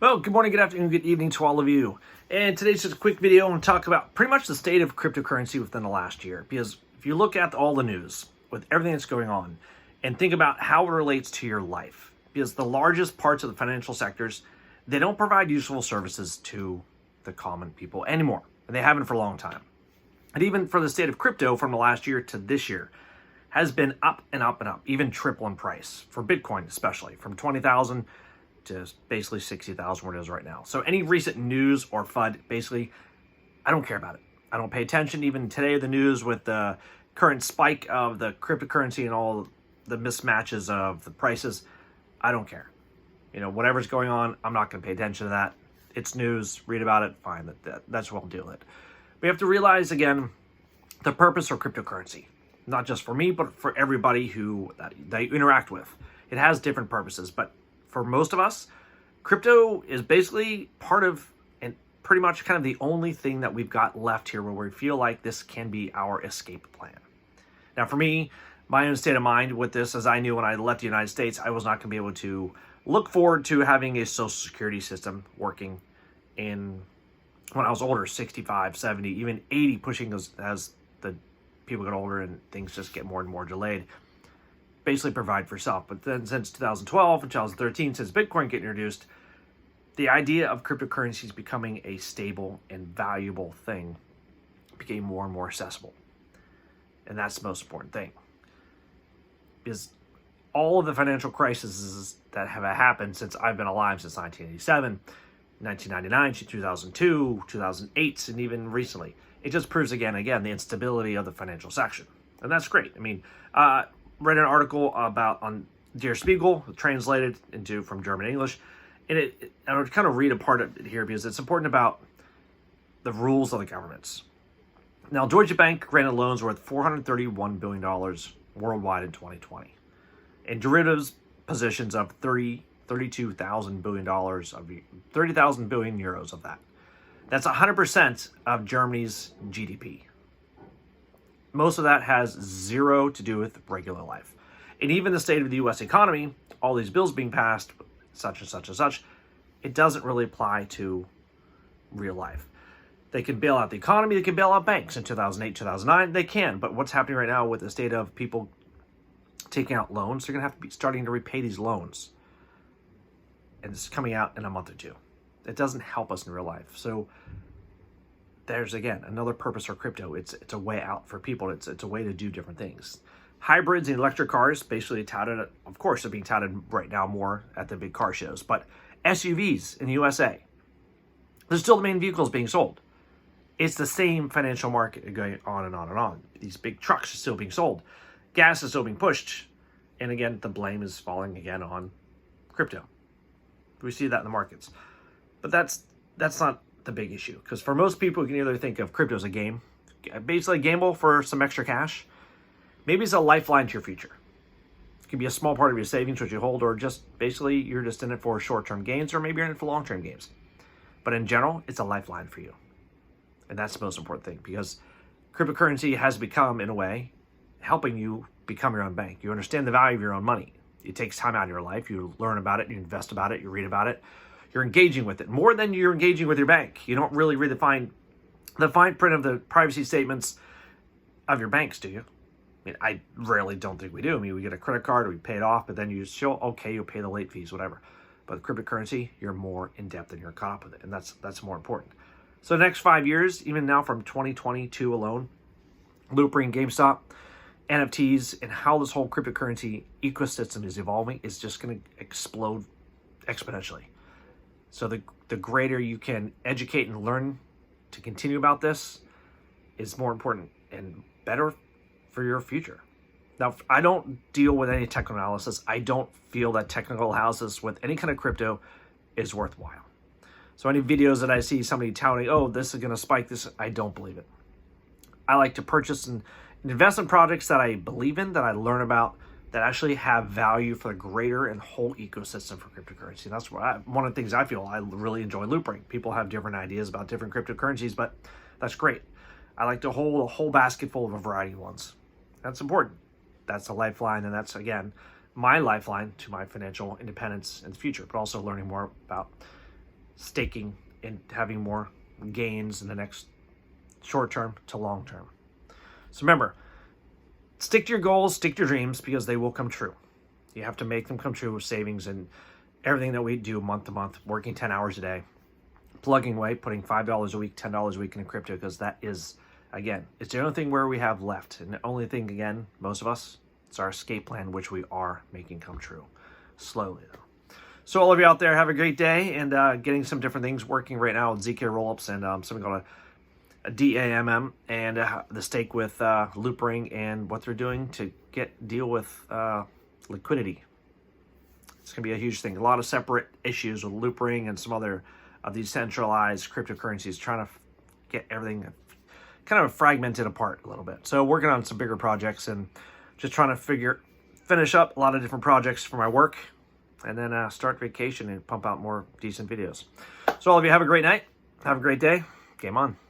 Well, good morning, good afternoon, good evening to all of you. And today's just a quick video. I want to talk about pretty much the state of cryptocurrency within the last year. Because if you look at all the news with everything that's going on and think about how it relates to your life, because the largest parts of the financial sectors, they don't provide useful services to the common people anymore. And they haven't for a long time. And even for the state of crypto from the last year to this year has been up and up and up, even triple in price for Bitcoin, especially from 20,000 to basically 60,000 where it is right now. So any recent news or FUD, basically, I don't care about it. I don't pay attention. Even today, the news with the current spike of the cryptocurrency and all the mismatches of the prices, I don't care. You know, whatever's going on, I'm not going to pay attention to that. It's news, read about it, fine. That's what I'll deal with it. We have to realize, again, the purpose of cryptocurrency. Not just for me, but for everybody who they interact with. It has different purposes, but for most of us, crypto is basically part of and pretty much kind of the only thing that we've got left here where we feel like this can be our escape plan. Now, for me, my own state of mind with this, as I knew when I left the United States, I was not going to be able to look forward to having a social security system working in when I was older, 65, 70, even 80, pushing as the people get older and things just get more and more delayed. Basically provide for yourself. But then since 2012 and 2013, since Bitcoin get introduced, the idea of cryptocurrencies becoming a stable and valuable thing became more and more accessible. And that's the most important thing. Because all of the financial crises that have happened since I've been alive, since 1987, 1999 to 2002, 2008, and even recently, it just proves again the instability of the financial section. And that's great. I mean, read an article on Der Spiegel, translated from German to English, and I would kind of read a part of it here because it's important about the rules of the governments. Now, Deutsche Bank granted loans worth $431 billion worldwide in 2020, and derivatives positions of $32,000 billion of 30,000 billion euros of that. That's 100% of Germany's GDP. Most of that has zero to do with regular life. And even the state of the U.S. economy, all these bills being passed, such and such and such, it doesn't really apply to real life. They can bail out the economy, they can bail out banks in 2008, 2009, they can. But what's happening right now with the state of people taking out loans, they're going to have to be starting to repay these loans. And it's coming out in a month or two. It doesn't help us in real life. So there's, again, another purpose for crypto. It's a way out for people. It's a way to do different things. Hybrids and electric cars, basically touted, of course, they're being touted right now more at the big car shows. But SUVs in the USA, they're still the main vehicles being sold. It's the same financial market going on and on and on. These big trucks are still being sold. Gas is still being pushed. And again, the blame is falling again on crypto. We see that in the markets. But that's not the big issue, because for most people, you can either think of crypto as a game, basically gamble for some extra cash. Maybe it's a lifeline to your future. It can be a small part of your savings which you hold, or just basically you're just in it for short-term gains, or maybe you're in it for long-term gains. But in general, it's a lifeline for you. And that's the most important thing, because cryptocurrency has become, in a way, helping you become your own bank. You understand the value of your own money. It takes time out of your life. You learn about it, you invest about it, you read about it. You're engaging with it more than you're engaging with your bank. You don't really read the fine print of the privacy statements of your banks, do you? I mean, I rarely don't think we do. I mean, we get a credit card, we pay it off, but then you show, okay, you'll pay the late fees, whatever. But cryptocurrency, you're more in depth and you're caught up with it, and that's more important. So the next 5 years, even now from 2022 alone, Loopring, Gamestop, NFTs, and how this whole cryptocurrency ecosystem is evolving is just going to explode exponentially. So the greater you can educate and learn to continue about this is more important and better for your future. Now, I don't deal with any technical analysis. I don't feel that technical analysis with any kind of crypto is worthwhile. So any videos that I see somebody touting, oh, this is going to spike this, I don't believe it. I like to purchase and invest in projects that I believe in, that I learn about, that actually have value for the greater and whole ecosystem for cryptocurrency. And that's one of the things I feel I really enjoy Loopring. People have different ideas about different cryptocurrencies, but that's great. I like to hold a whole basket full of a variety of ones. That's important. That's a lifeline, and that's, again, my lifeline to my financial independence in the future, but also learning more about staking and having more gains in the next short term to long term. So remember, stick to your goals, stick to your dreams, because they will come true. You have to make them come true with savings and everything that we do month to month, working 10 hours a day, plugging away, putting $5 a week, $10 a week into crypto, because that is, again, it's the only thing where we have left. And the only thing, again, most of us, it's our escape plan, which we are making come true. Slowly, though. So all of you out there, have a great day, and getting some different things working right now with ZK rollups and something called a DAMM, and the stake with Loopring and what they're doing to deal with liquidity. It's going to be a huge thing. A lot of separate issues with Loopring and some other of these centralized cryptocurrencies, trying to get everything kind of fragmented apart a little bit. So working on some bigger projects and just trying to finish up a lot of different projects for my work, and then start vacation and pump out more decent videos. So all of you have a great night. Have a great day. Game on.